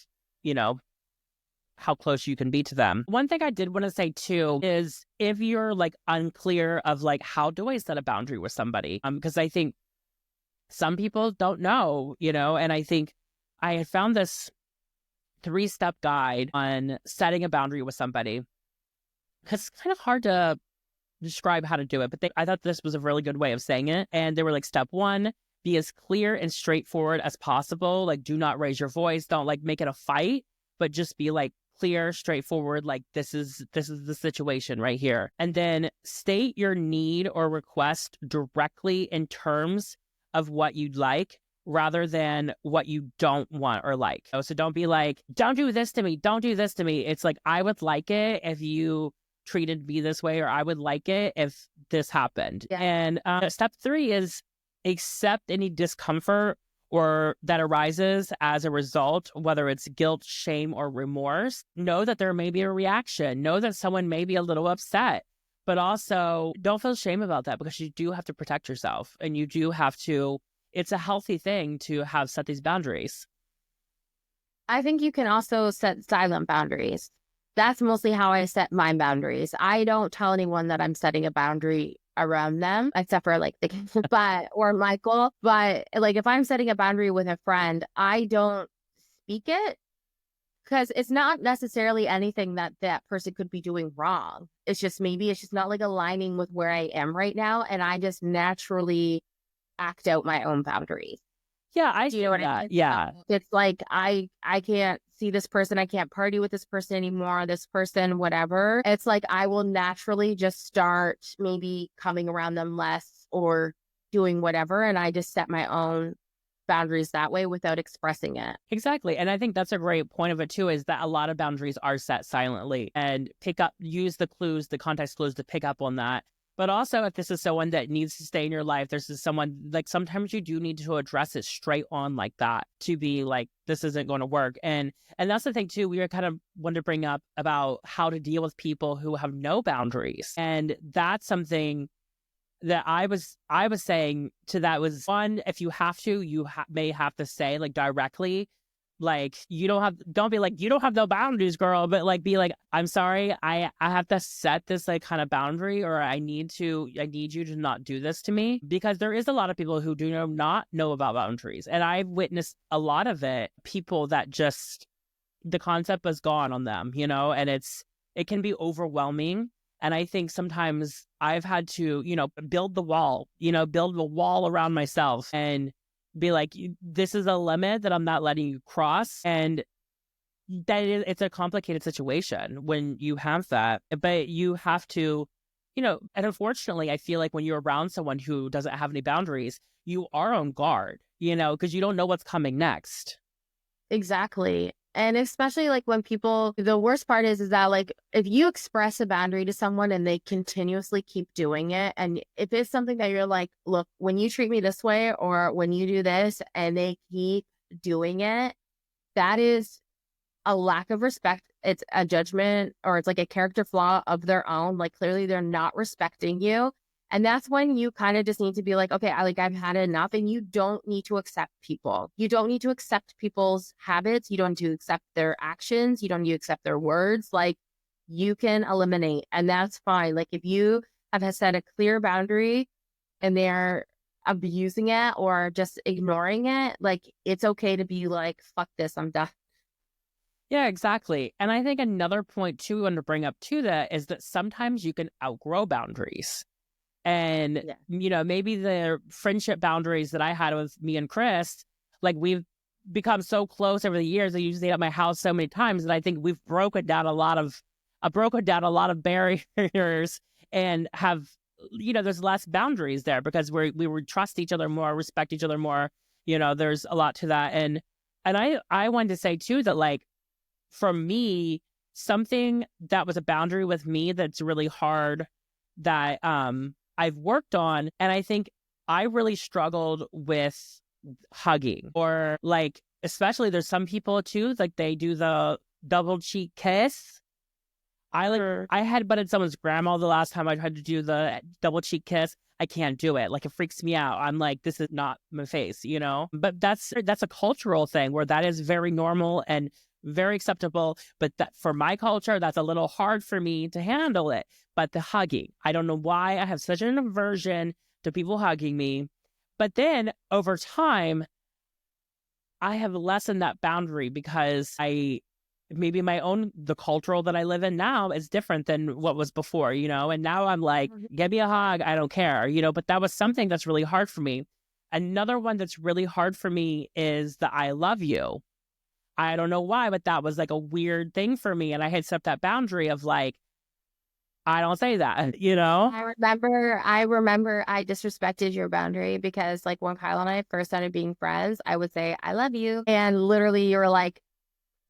how close you can be to them. One thing I did want to say too is, if you're like unclear of like, how do I set a boundary with somebody? Because I think some people don't know, and I think I had found this 3-step guide on setting a boundary with somebody, because it's kind of hard to describe how to do it, but I thought this was a really good way of saying it. And they were like, step 1, be as clear and straightforward as possible. Like, do not raise your voice. Don't like make it a fight, but just be like clear, straightforward. Like, this is the situation right here. And then state your need or request directly in terms of what you'd like, rather than what you don't want or like. So don't be like, don't do this to me. Don't do this to me. It's like, I would like it if you treated me this way, or I would like it if this happened. Yeah. And step 3 is accept any discomfort or that arises as a result, whether it's guilt, shame, or remorse. Know that there may be a reaction. Know that someone may be a little upset, But also don't feel shame about that, because you do have to protect yourself, and you do have to, it's a healthy thing to have set these boundaries. I think you can also set silent boundaries. That's mostly how I set my boundaries. I don't tell anyone that I'm setting a boundary around them, except for like the but or Michael. But like if I'm setting a boundary with a friend, I don't speak it, because it's not necessarily anything that that person could be doing wrong. It's just maybe it's just not like aligning with where I am right now, and I just naturally act out my own boundaries. Yeah, I Do you see know what I that. mean? Yeah, It's like I can't see this person. I can't party with this person anymore. This person, whatever. It's like I will naturally just start maybe coming around them less or doing whatever, and I just set my own boundaries that way without expressing it. exactly. And I think that's a great point of it too, is that a lot of boundaries are set silently, and use the clues, the context clues to pick up on that. But also, if this is someone that needs to stay in your life, this is someone, like, sometimes you do need to address it straight on like that, to be like, this isn't going to work. And that's the thing too, we were kind of wanted to bring up about how to deal with people who have no boundaries. And that's something that I was saying to that was, one, if you have to, may have to say, like, directly, like, don't be like, you don't have no boundaries, girl, but like, be like, I'm sorry, I have to set this like kind of boundary, or I need you to not do this to me, because there is a lot of people who do not know about boundaries. And I've witnessed a lot of it, people that just, the concept was gone on them, and it can be overwhelming. And I think sometimes I've had to, build the wall around myself, and be like, this is a limit that I'm not letting you cross. And it's a complicated situation when you have that, but you have to, and unfortunately, I feel like when you're around someone who doesn't have any boundaries, you are on guard, because you don't know what's coming next. Exactly. And especially like when people, the worst part is that like if you express a boundary to someone and they continuously keep doing it, and if it's something that you're like, look, when you treat me this way or when you do this, and they keep doing it, that is a lack of respect. It's a judgment, or it's like a character flaw of their own. Like clearly they're not respecting you. And that's when you kind of just need to be like, okay, I've had enough. And you don't need to accept people. You don't need to accept people's habits. You don't need to accept their actions. You don't need to accept their words. Like you can eliminate, and that's fine. Like if you have set a clear boundary and they're abusing it or just ignoring it, like it's okay to be like, fuck this, I'm done. Yeah, exactly. And I think another point too, I want to bring up to that, is that sometimes you can outgrow boundaries. And, maybe the friendship boundaries that I had with me and Kris, like we've become so close over the years. I usually at my house so many times that I think we've broken down a lot of barriers, and have, there's less boundaries there, because we would trust each other more, respect each other more. There's a lot to that. And I wanted to say too that, like, for me, something that was a boundary with me that's really hard, that I've worked on, and I think I really struggled with hugging, or like, especially there's some people too, like they do the double cheek kiss. I had butted someone's grandma the last time I tried to do the double cheek kiss. I can't do it. Like it freaks me out. I'm like, this is not my face, But that's a cultural thing where that is very normal and very acceptable. But that for my culture, that's a little hard for me to handle it. But the hugging, I don't know why I have such an aversion to people hugging me. But then over time, I have lessened that boundary, because maybe the cultural that I live in now is different than what was before, and now I'm like, give me a hug, I don't care, but that was something that's really hard for me. Another one that's really hard for me is the I love you. I don't know why, but that was like a weird thing for me. And I had set that boundary of like, I don't say that, I remember I disrespected your boundary, because like when Kyle and I first started being friends, I would say, I love you. And literally you were like,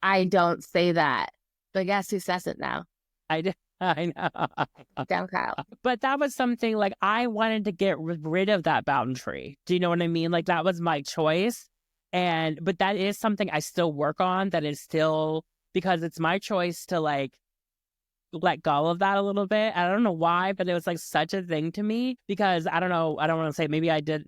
I don't say that. But guess who says it now? I did. I know. Down Kyle. But that was something like I wanted to get rid of that boundary. Do you know what I mean? Like that was my choice. But that is something I still work on. That is still, because it's my choice to like let go of that a little bit. I don't know why, but it was like such a thing to me because I don't know. I don't want to say maybe I did.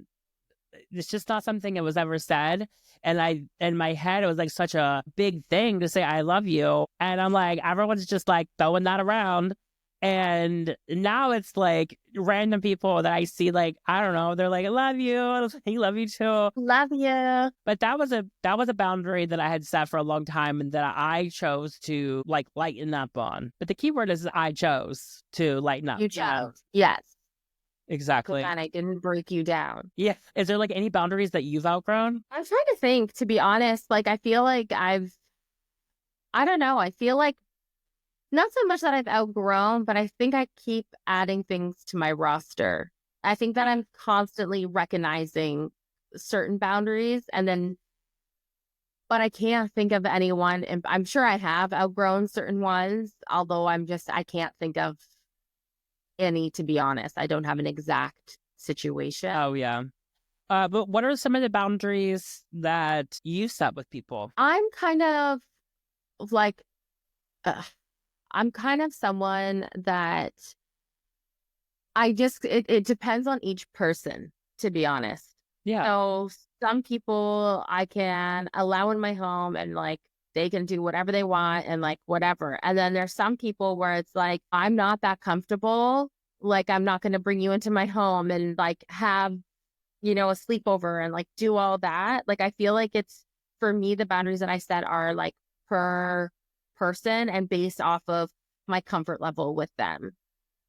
It's just not something that was ever said. And in my head, it was like such a big thing to say, I love you. And I'm like, everyone's just like throwing that around. And now it's like random people that I see, like, I don't know, they're like, I love you. I love you too. Love you. But that was a boundary that I had set for a long time and that I chose to like lighten up on. But the key word is I chose to lighten up. You chose. Yes. Exactly. And I didn't break you down. Yeah. Is there like any boundaries that you've outgrown? I'm trying to think, to be honest. Like, I feel like I don't know. I feel like not so much that I've outgrown, but I think I keep adding things to my roster. I think that I'm constantly recognizing certain boundaries but I can't think of anyone. And I'm sure I have outgrown certain ones, although I can't think of any, to be honest. I don't have an exact situation. Oh, yeah. But what are some of the boundaries that you set with people? I'm kind of like, I'm kind of someone that it depends on each person, to be honest. Yeah. So some people I can allow in my home and like they can do whatever they want and like whatever. And then there's some people where it's like, I'm not that comfortable. Like, I'm not going to bring you into my home and like have, a sleepover and like do all that. Like, I feel like it's, for me, the boundaries that I set are like per person and based off of my comfort level with them.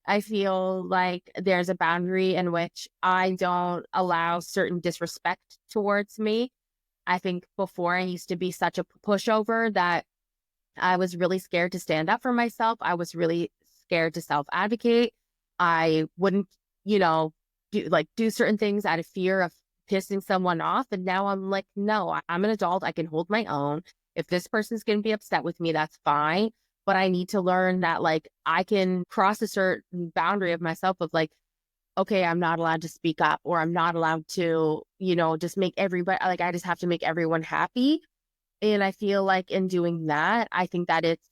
I feel like there's a boundary in which I don't allow certain disrespect towards me. I think before I used to be such a pushover that I was really scared to stand up for myself. I was really scared to self-advocate. I wouldn't, do certain things out of fear of pissing someone off. And now I'm like, no, I'm an adult. I can hold my own. If this person's going to be upset with me, that's fine. But I need to learn that, like, I can cross a certain boundary of myself of like, okay, I'm not allowed to speak up, or I'm not allowed to, just make everybody, like, I just have to make everyone happy. And I feel like in doing that, I think that it's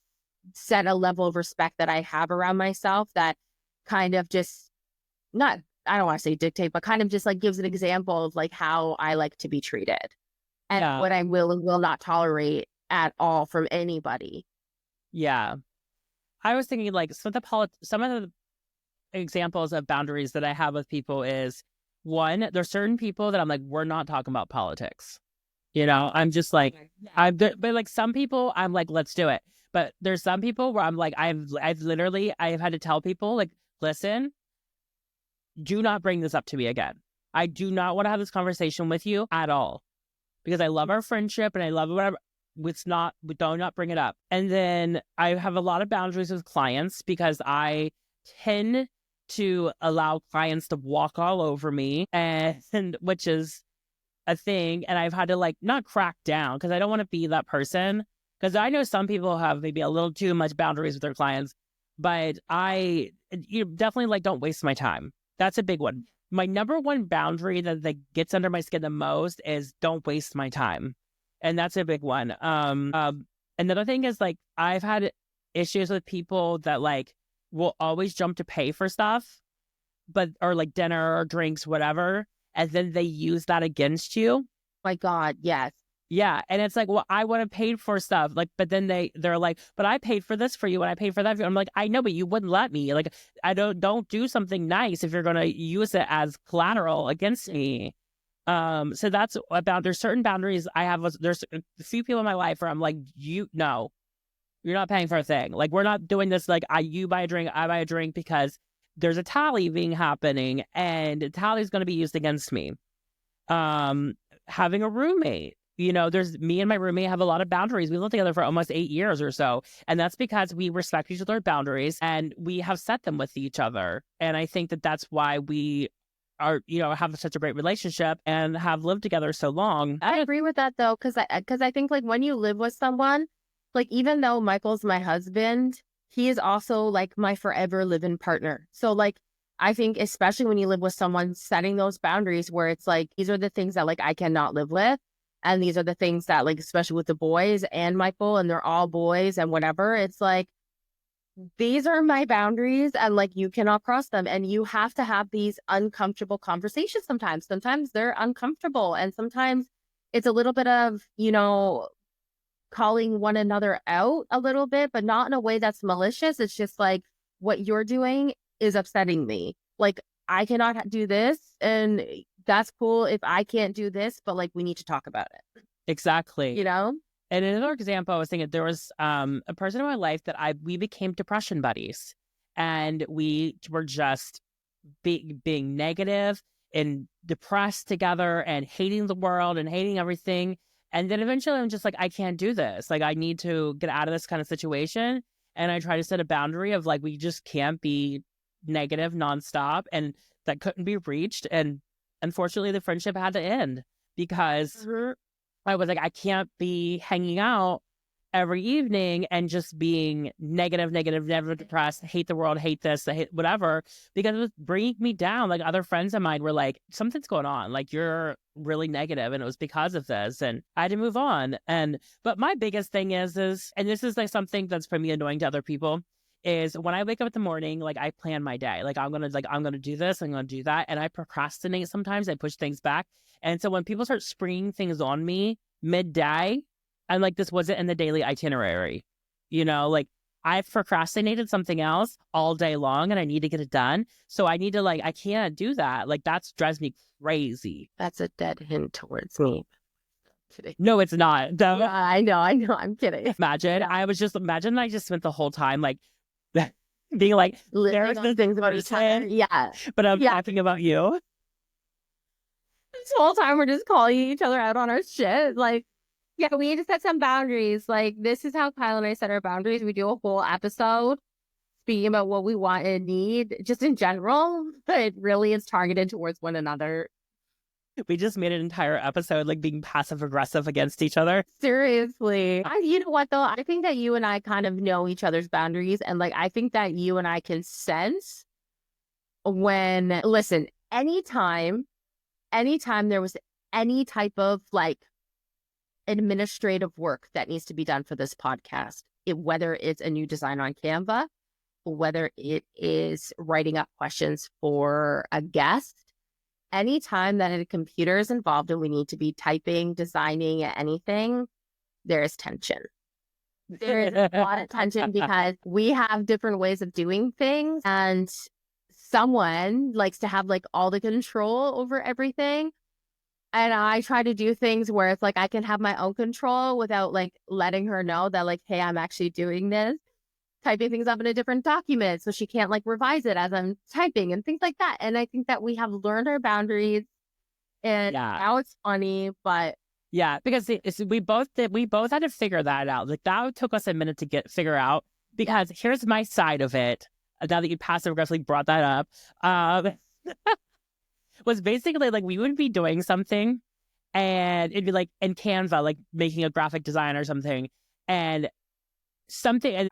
set a level of respect that I have around myself that kind of just not, I don't want to say dictate, but kind of just like gives an example of like how I like to be treated and what I will and will not tolerate at all from anybody. Yeah. I was thinking like some of the examples of boundaries that I have with people is, one, there's certain people that I'm like, we're not talking about politics. I'm just like, but like some people I'm like, let's do it. But there's some people where I'm like, I've had to tell people like, listen, do not bring this up to me again. I do not want to have this conversation with you at all because I love our friendship and I love whatever. We do not bring it up. And then I have a lot of boundaries with clients because I tend to allow clients to walk all over me, and which is a thing. And I've had to like not crack down because I don't want to be that person. Because I know some people have maybe a little too much boundaries with their clients, but you definitely like don't waste my time. That's a big one. My number one boundary that gets under my skin the most is don't waste my time. And that's a big one. Another thing is like I've had issues with people that like will always jump to pay for stuff, or like dinner or drinks, whatever. And then they use that against you. My God, yes. Yeah. And it's like, well, I would have paid for stuff. Like, but then they're like, but I paid for this for you and I paid for that for you. I'm like, I know, but you wouldn't let me. Like, I don't do something nice if you're going to use it as collateral against me. So that's about, there's certain boundaries I have. There's a few people in my life where I'm like, no, you're not paying for a thing. Like, we're not doing this. Like you buy a drink, I buy a drink because there's a tally being happening and the tally is going to be used against me. Having a roommate. There's me and my roommate have a lot of boundaries. We lived together for almost 8 years or so. And that's because we respect each other's boundaries and we have set them with each other. And I think that that's why we are, have such a great relationship and have lived together so long. I agree with that though. Cause I think like when you live with someone, like even though Michael's my husband, he is also like my forever living partner. So like, I think especially when you live with someone, setting those boundaries where it's like, these are the things that like I cannot live with. And these are the things that like, especially with the boys and Michael, and they're all boys and whatever, it's like, these are my boundaries and like you cannot cross them. And you have to have these uncomfortable conversations sometimes. Sometimes they're uncomfortable and sometimes it's a little bit of, calling one another out a little bit, but not in a way that's malicious. It's just like what you're doing is upsetting me. Like I cannot do this and that's cool if I can't do this, but like we need to talk about it. Exactly. And another example, I was thinking there was a person in my life that we became depression buddies, and we were just being negative and depressed together and hating the world and hating everything. And then eventually I'm just like, I can't do this. Like I need to get out of this kind of situation. And I try to set a boundary of like, we just can't be negative nonstop, and that couldn't be reached. And unfortunately the friendship had to end because I was like, I can't be hanging out every evening and just being negative, never depressed, hate the world, hate this, hate whatever, because it was bringing me down. Like other friends of mine were like, something's going on. Like you're really negative and it was because of this. And I had to move on. But my biggest thing is, and this is like something that's probably annoying to other people, is when I wake up in the morning, like I plan my day. Like I'm gonna do this, I'm gonna do that. And I procrastinate sometimes, I push things back. And so when people start springing things on me midday, I'm like, this wasn't in the daily itinerary. Like I've procrastinated something else all day long and I need to get it done. So I need to I can't do that. Like that drives me crazy. That's a dead hint towards me. Kidding. No, it's not. Yeah, I know. I'm kidding. Imagine I just spent the whole time like being like, there's the things about each other. Yeah. But I'm talking about you. This whole time we're just calling each other out on our shit. Like, yeah, we need to set some boundaries. Like, this is how Kyle and I set our boundaries. We do a whole episode speaking about what we want and need, just in general. But it really is targeted towards one another. We just made an entire episode like being passive aggressive against each other. Seriously. You know what, though? I think that you and I kind of know each other's boundaries. And like, I think that you and I can sense when, listen, anytime there was any type of like administrative work that needs to be done for this podcast, whether it's a new design on Canva, whether it is writing up questions for a guest, anytime that a computer is involved and we need to be typing, designing anything, there is tension. There is a lot of tension because we have different ways of doing things and someone likes to have like all the control over everything. And I try to do things where it's like I can have my own control without like letting her know that like, hey, I'm actually doing this, typing things up in a different document so she can't like revise it as I'm typing and things like that. And I think that we have learned our boundaries and now it's funny, but yeah, because we both had to figure that out. Like that took us a minute to figure out because here's my side of it. Now that you passive aggressively brought that up, was basically like we would be doing something and it'd be like in Canva, like making a graphic design or something, and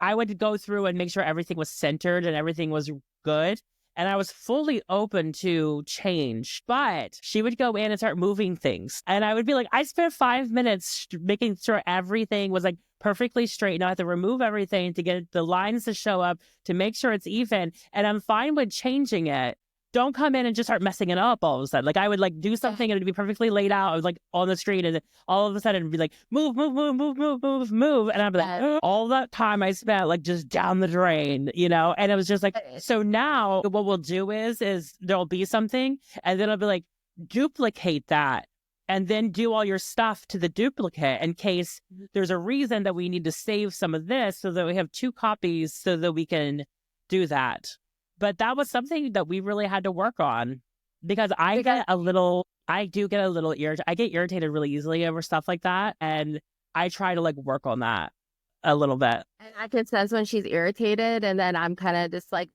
I would go through and make sure everything was centered and everything was good. And I was fully open to change, but she would go in and start moving things. And I would be like, I spent 5 minutes making sure everything was like perfectly straight. Now I have to remove everything to get the lines to show up to make sure it's even. And I'm fine with changing it. Don't come in and just start messing it up all of a sudden. Like I would like do something and it'd be perfectly laid out. I was like on the street and then all of a sudden it'd be like, move. And I'd be like, all that time I spent like just down the drain, And it was just like, so now what we'll do is there'll be something and then I'll be like, duplicate that. And then do all your stuff to the duplicate in case there's a reason that we need to save some of this so that we have 2 copies so that we can do that. But that was something that we really had to work on because I get a little irritated. I get irritated really easily over stuff like that. And I try to like work on that a little bit. And I can sense when she's irritated. And then I'm kind of just like,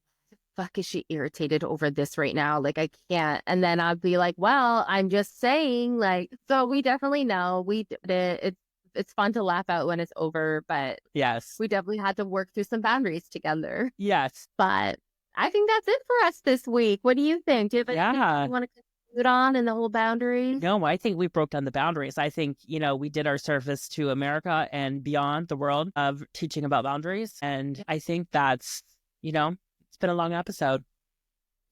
fuck, is she irritated over this right now? Like, I can't. And then I'll be like, well, I'm just saying, like, so we definitely know we did it. It's fun to laugh out when it's over. But yes, we definitely had to work through some boundaries together. Yes. But I think that's it for us this week. What do you think? Do you have anything you want to on and the whole boundaries? No, I think we broke down the boundaries. I think, we did our service to America and beyond the world of teaching about boundaries. And I think that's, it's been a long episode.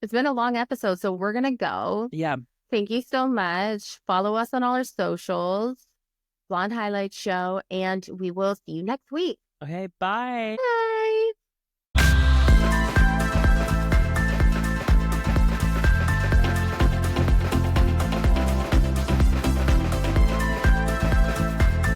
It's been a long episode, so we're going to go. Yeah. Thank you so much. Follow us on all our socials, Blonde Highlight Show, and we will see you next week. Okay, bye. Bye.